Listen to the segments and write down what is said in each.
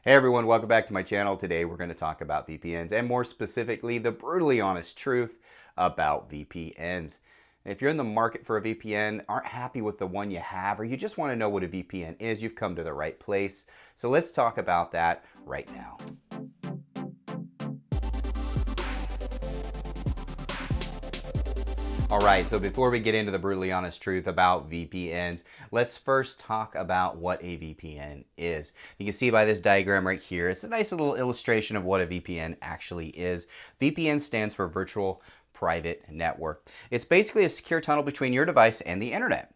Hey everyone, welcome back to my channel. Today we're going to talk about VPNs and more specifically the brutally honest truth about VPNs. If you're in the market for a VPN, aren't happy with the one you have, or you just want to know what a VPN is, you've come to the right place. So let's talk about that right now. All right, so before we get into the brutally honest truth about VPNs, let's first talk about what a VPN is. You can see by this diagram right here, it's a nice little illustration of what a VPN actually is. VPN stands for Virtual Private Network. It's basically a secure tunnel between your device and the internet.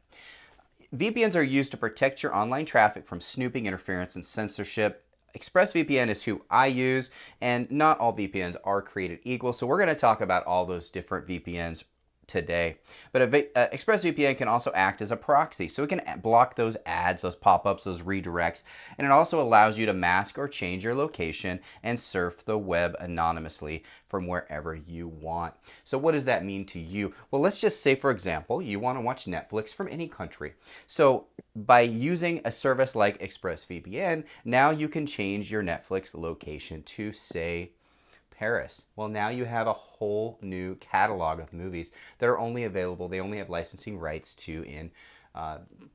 VPNs are used to protect your online traffic from snooping, interference, and censorship. ExpressVPN is who I use, and not all VPNs are created equal, so we're going to talk about all those different VPNs today. But ExpressVPN can also act as a proxy, so it can block those ads, those pop-ups, those redirects, and it also allows you to mask or change your location and surf the web anonymously from wherever you want. So what does that mean to you? Well, let's just say, for example, you want to watch Netflix from any country. So by using a service like ExpressVPN, now you can change your Netflix location to, say, Paris. Well, now you have a whole new catalog of movies that are only available, they only have licensing rights to in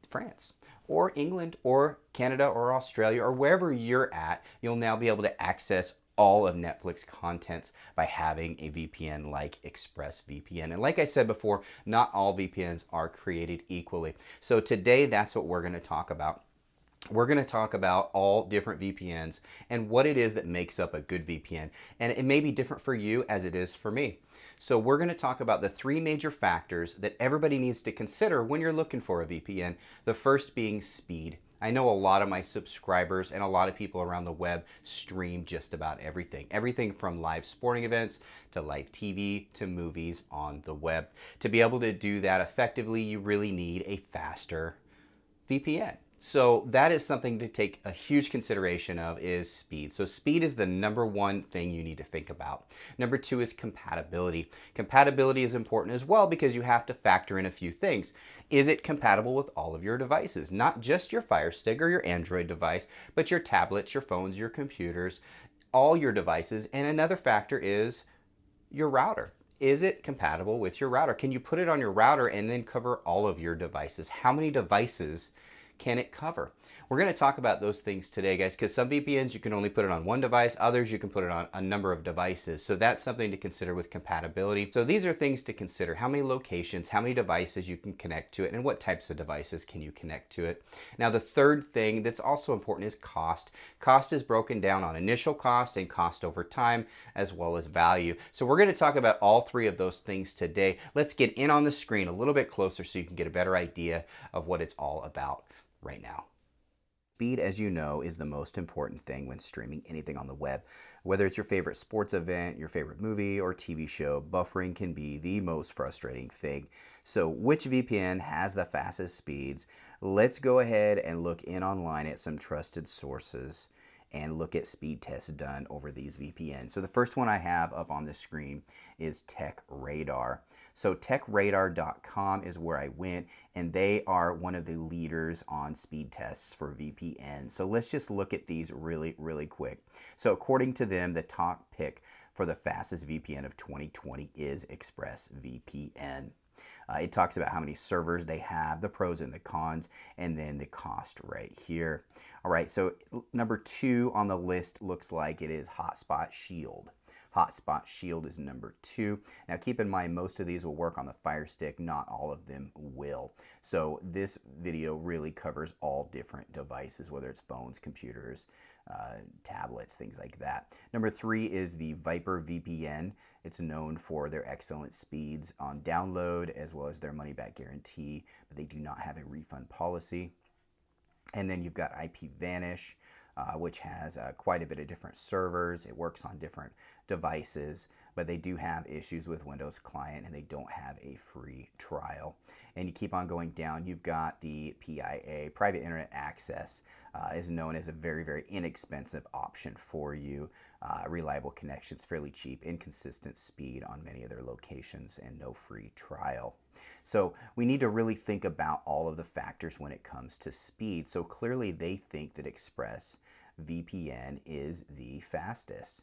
France or England or Canada or Australia or wherever you're at. You'll now be able to access all of Netflix contents by having a VPN like ExpressVPN. And like I said before, not all VPNs are created equally. So today, that's what we're going to talk about. We're going to talk about all different VPNs and what it is that makes up a good VPN. And it may be different for you as it is for me. So we're going to talk about the three major factors that everybody needs to consider when you're looking for a VPN. The first being speed. I know a lot of my subscribers and a lot of people around the web stream just about everything. Everything from live sporting events to live TV to movies on the web. To be able to do that effectively, you really need a faster VPN. So that is something to take a huge consideration of, is speed. So speed is the number one thing you need to think about. Number two is compatibility. Compatibility is important as well because you have to factor in a few things. Is it compatible with all of your devices? Not just your Fire Stick or your Android device, but your tablets, your phones, your computers, all your devices. And another factor is your router. Is it compatible with your router? Can you put it on your router and then cover all of your devices? How many devices can it cover? We're going to talk about those things today, guys, because some VPNs you can only put it on one device, others you can put it on a number of devices. So that's something to consider with compatibility. So these are things to consider: how many locations, how many devices you can connect to it, and what types of devices can you connect to it. Now, the third thing that's also important is cost. Cost is broken down on initial cost and cost over time, as well as value. So we're going to talk about all three of those things today. Let's get in on the screen a little bit closer so you can get a better idea of what it's all about right now. Speed, as you know, is the most important thing when streaming anything on the web. Whether it's your favorite sports event, your favorite movie or TV show, buffering can be the most frustrating thing. So which VPN has the fastest speeds? Let's go ahead and look in online at some trusted sources and look at speed tests done over these VPNs. So the first one I have up on the screen is TechRadar. So techradar.com is where I went, and they are one of the leaders on speed tests for VPN. So let's just look at these really quick. So according to them, the top pick for the fastest VPN of 2020 is ExpressVPN. It talks about how many servers they have, the pros and the cons, and then the cost right here. All right, so number two on the list looks like it is Hotspot Shield. Hotspot Shield is number two. Now keep in mind, most of these will work on the Fire Stick, not all of them will. So this video really covers all different devices, whether it's phones, computers, tablets, things like that. Number three is the Viper VPN. It's known for their excellent speeds on download as well as their money-back guarantee, but they do not have a refund policy. And then you've got IPVanish, which has quite a bit of different servers. It works on different devices, but they do have issues with Windows Client and they don't have a free trial. And you keep on going down, you've got the PIA, Private Internet Access, is known as a very inexpensive option for you. Reliable connections, fairly cheap, inconsistent speed on many of their locations, and no free trial. So we need to really think about all of the factors when it comes to speed. So clearly they think that Express VPN is the fastest.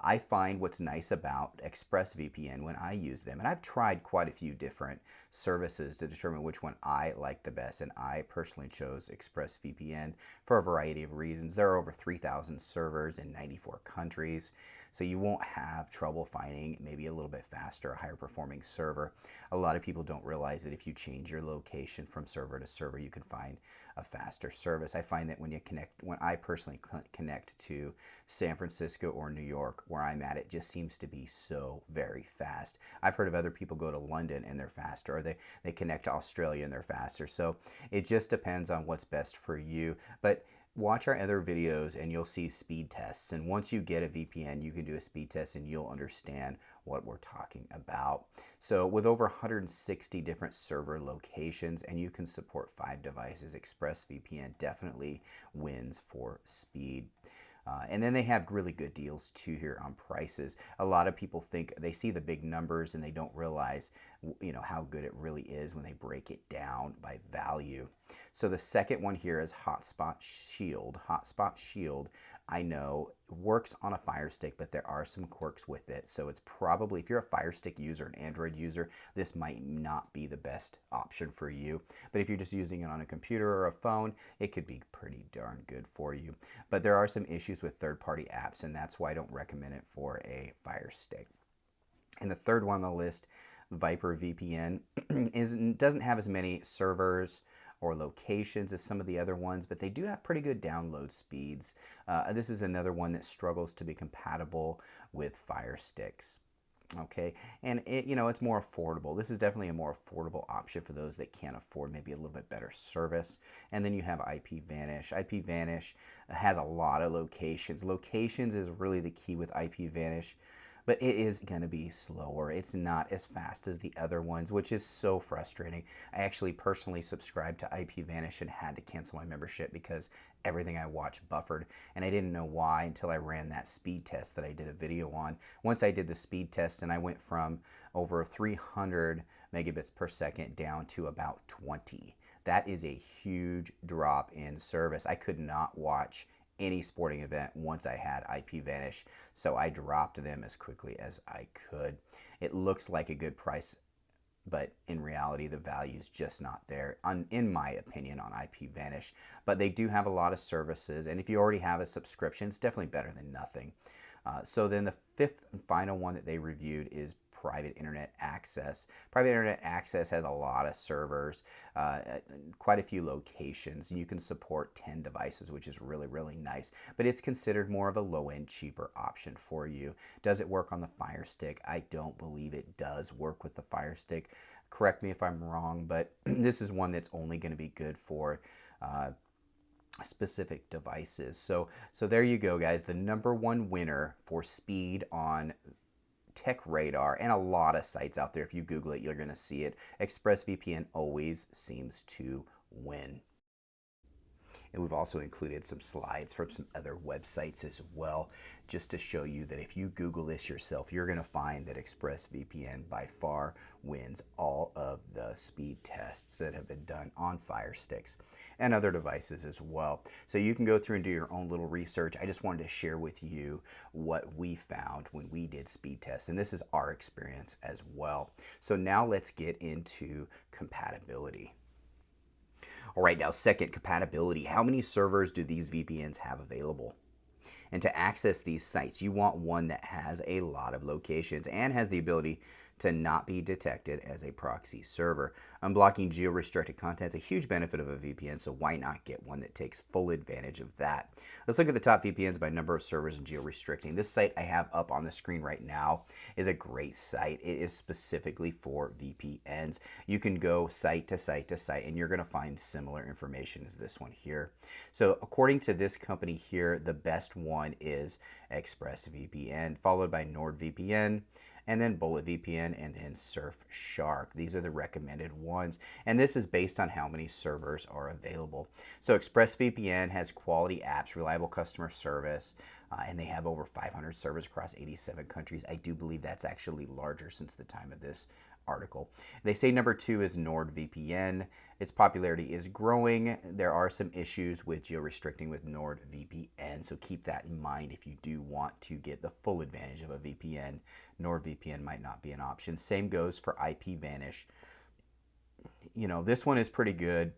I find what's nice about ExpressVPN when I use them, and I've tried quite a few different services to determine which one I like the best, and I personally chose ExpressVPN for a variety of reasons. There are over 3,000 servers in 94 countries, so you won't have trouble finding maybe a little bit faster, a higher performing server. A lot of people don't realize that if you change your location from server to server, you can find a faster service. I find that when I personally connect to San Francisco or New York, where I'm at, it just seems to be so very fast. I've heard of other people go to London and they're faster, or they connect to Australia and they're faster. So it just depends on what's best for you. But watch our other videos and you'll see speed tests. And once you get a VPN, you can do a speed test and you'll understand what we're talking about. So with over 160 different server locations and you can support 5 devices, ExpressVPN definitely wins for speed. And then they have really good deals too here on prices. A lot of people think they see the big numbers and they don't realize, how good it really is when they break it down by value. So the second one here is Hotspot Shield. Hotspot Shield, I know, works on a Fire Stick, but there are some quirks with it. So it's probably, if you're a Fire Stick user, an Android user, this might not be the best option for you. But if you're just using it on a computer or a phone, it could be pretty darn good for you. But there are some issues with third-party apps, and that's why I don't recommend it for a Fire Stick. And the third one on the list, Viper VPN, doesn't have as many servers or locations as some of the other ones, but they do have pretty good download speeds. This is another one that struggles to be compatible with Fire Sticks. Okay, and it's more affordable. This is definitely a more affordable option for those that can't afford maybe a little bit better service. And then you have IPVanish. IPVanish has a lot of locations. Locations is really the key with IPVanish, but it is going to be slower. It's not as fast as the other ones, which is so frustrating. I actually personally subscribed to IPVanish and had to cancel my membership because everything I watched buffered, and I didn't know why until I ran that speed test that I did a video on. Once I did the speed test and I went from over 300 megabits per second down to about 20. That is a huge drop in service. I could not watch any sporting event once I had IPVanish, so I dropped them as quickly as I could. It looks like a good price, but in reality the value is just not there, in my opinion, on IPVanish. But they do have a lot of services, and if you already have a subscription, it's definitely better than nothing. So then the fifth and final one that they reviewed is Private Internet Access. Private Internet Access has a lot of servers, quite a few locations, and you can support 10 devices, which is really, really nice. But it's considered more of a low-end, cheaper option for you. Does it work on the Fire Stick? I don't believe it does work with the Fire Stick. Correct me if I'm wrong, but this is one that's only going to be good for specific devices. So there you go, guys. The #1 winner for speed on Tech Radar and a lot of sites out there. If you Google it, you're going to see it. ExpressVPN always seems to win. And we've also included some slides from some other websites as well, just to show you that if you Google this yourself, you're going to find that ExpressVPN by far wins all of the speed tests that have been done on Fire Sticks and other devices as well. So you can go through and do your own little research. I just wanted to share with you what we found when we did speed tests, and this is our experience as well. So now let's get into compatibility. All right, now second, compatibility. How many servers do these VPNs have available? And to access these sites, you want one that has a lot of locations and has the ability to not be detected as a proxy server. Unblocking geo-restricted content is a huge benefit of a VPN, so why not get one that takes full advantage of that? Let's look at the top VPNs by number of servers and geo-restricting. This site I have up on the screen right now is a great site. It is specifically for VPNs. You can go site to site to site, and you're going to find similar information as this one here. So according to this company here, the best one is ExpressVPN, followed by NordVPN, and then Bullet VPN, and then Surfshark. These are the recommended ones, and this is based on how many servers are available. So ExpressVPN has quality apps, reliable customer service, and they have over 500 servers across 87 countries. I do believe that's actually larger since the time of this article. They say number 2 is NordVPN. Its popularity is growing. There are some issues with geo-restricting with NordVPN, so keep that in mind if you do want to get the full advantage of a VPN. NordVPN might not be an option. Same goes for IPVanish. You know, this one is pretty good.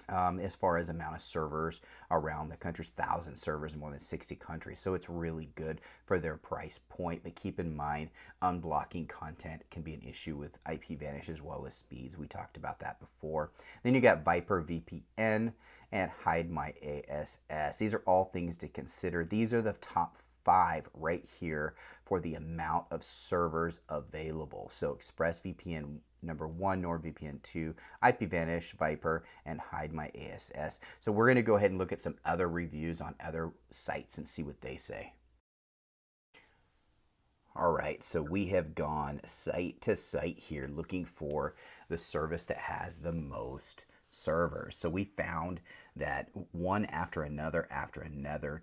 As far as amount of servers around the country, 1,000 servers in more than 60 countries. So it's really good for their price point. But keep in mind, unblocking content can be an issue with IPVanish as well as speeds. We talked about that before. Then you got Viper VPN and Hide My ASS. These are all things to consider. These are the top 5 right here for the amount of servers available. So ExpressVPN number 1, NordVPN 2, IPVanish, Viper, and Hide My ASS. So we're going to go ahead and look at some other reviews on other sites and see what they say. All right, so we have gone site to site here looking for the service that has the most servers. So we found that one after another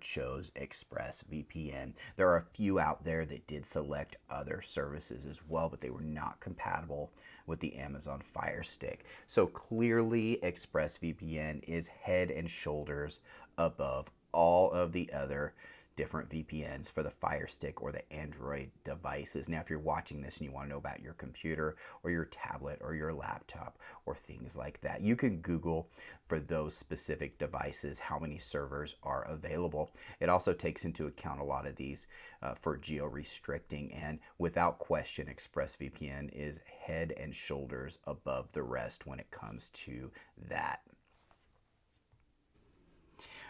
chose ExpressVPN. There are a few out there that did select other services as well, but they were not compatible with the Amazon Fire Stick. So clearly ExpressVPN is head and shoulders above all of the other different VPNs for the Fire Stick or the Android devices. Now, if you're watching this and you want to know about your computer or your tablet or your laptop or things like that, you can Google for those specific devices how many servers are available. It also takes into account a lot of these for geo-restricting, and without question, ExpressVPN is head and shoulders above the rest when it comes to that.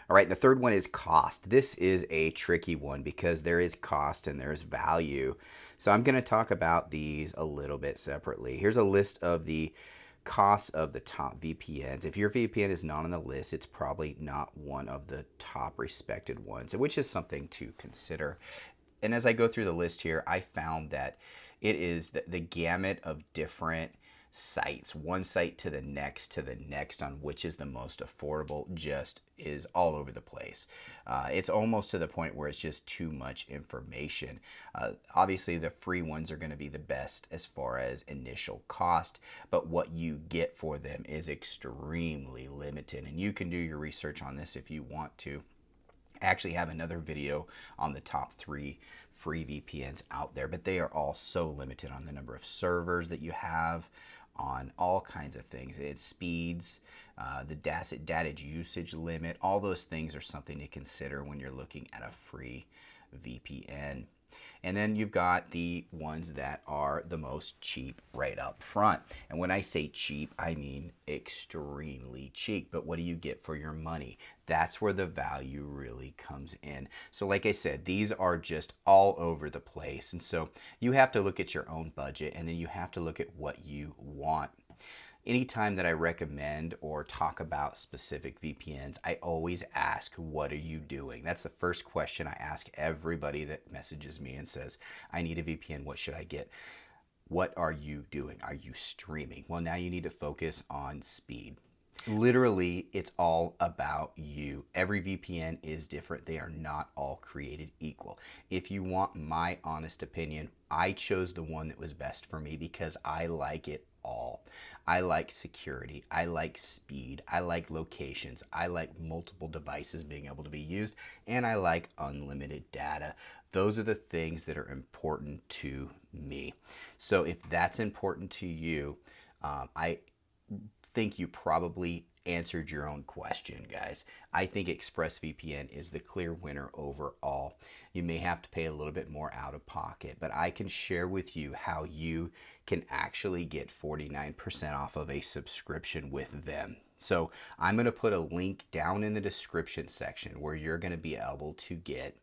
All right, the third one is cost. This is a tricky one because there is cost and there's value. So I'm going to talk about these a little bit separately. Here's a list of the costs of the top VPNs. If your VPN is not on the list, it's probably not one of the top respected ones, which is something to consider. And as I go through the list here, I found that it is the gamut of different sites, one site to the next on which is the most affordable, just is all over the place. It's almost to the point where it's just too much information. Obviously the free ones are going to be the best as far as initial cost, but what you get for them is extremely limited, and you can do your research on this if you want to. I actually have another video on the top 3 free VPNs out there, but they are all so limited on the number of servers that you have, on all kinds of things. It's speeds, the data usage limit, all those things are something to consider when you're looking at a free VPN. And then you've got the ones that are the most cheap right up front. And when I say cheap, I mean extremely cheap. But what do you get for your money? That's where the value really comes in. So like I said, these are just all over the place. And so you have to look at your own budget, and then you have to look at what you want. Anytime that I recommend or talk about specific VPNs, I always ask, what are you doing? That's the first question I ask everybody that messages me and says, I need a VPN, what should I get? What are you doing? Are you streaming? Well, now you need to focus on speed. Literally, it's all about you. Every VPN is different. They are not all created equal. If you want my honest opinion, I chose the one that was best for me because I like it all. I like security, I like speed, I like locations, I like multiple devices being able to be used, and I like unlimited data. Those are the things that are important to me. So if that's important to you, I think you probably answered your own question, guys. I think ExpressVPN is the clear winner overall. You may have to pay a little bit more out of pocket, but I can share with you how you can actually get 49% off of a subscription with them. So I'm going to put a link down in the description section where you're going to be able to get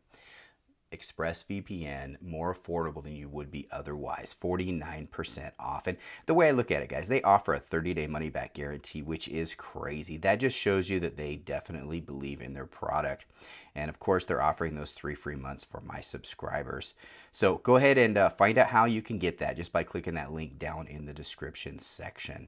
ExpressVPN more affordable than you would be otherwise, 49% off. And the way I look at it, guys, they offer a 30-day money-back guarantee, which is crazy. That just shows you that they definitely believe in their product. And of course, they're offering those 3 free months for my subscribers. So go ahead and find out how you can get that just by clicking that link down in the description section.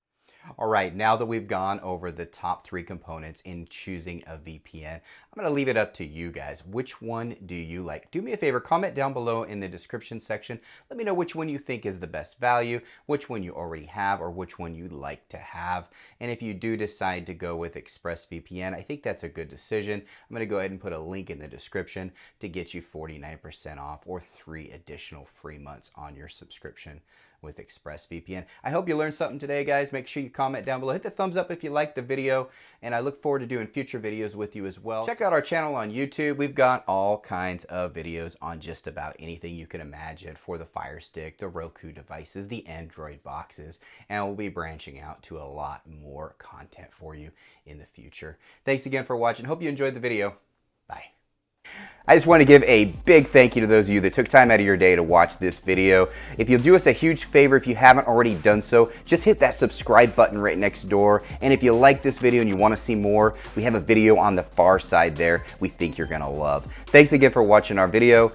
All right, now that we've gone over the top 3 components in choosing a VPN, I'm going to leave it up to you guys. Which one do you like? Do me a favor, comment down below in the description section. Let me know which one you think is the best value, which one you already have, or which one you'd like to have. And if you do decide to go with ExpressVPN, I think that's a good decision. I'm going to go ahead and put a link in the description to get you 49% off or 3 additional free months on your subscription with ExpressVPN. I hope you learned something today, guys. Make sure you comment down below. Hit the thumbs up if you liked the video, and I look forward to doing future videos with you as well. Check out our channel on YouTube. We've got all kinds of videos on just about anything you can imagine for the Fire Stick, the Roku devices, the Android boxes, and we'll be branching out to a lot more content for you in the future. Thanks again for watching. Hope you enjoyed the video. Bye. I just want to give a big thank you to those of you that took time out of your day to watch this video. If you'll do us a huge favor, if you haven't already done so, just hit that subscribe button right next door. And if you like this video and you want to see more, we have a video on the far side there we think you're going to love. Thanks again for watching our video.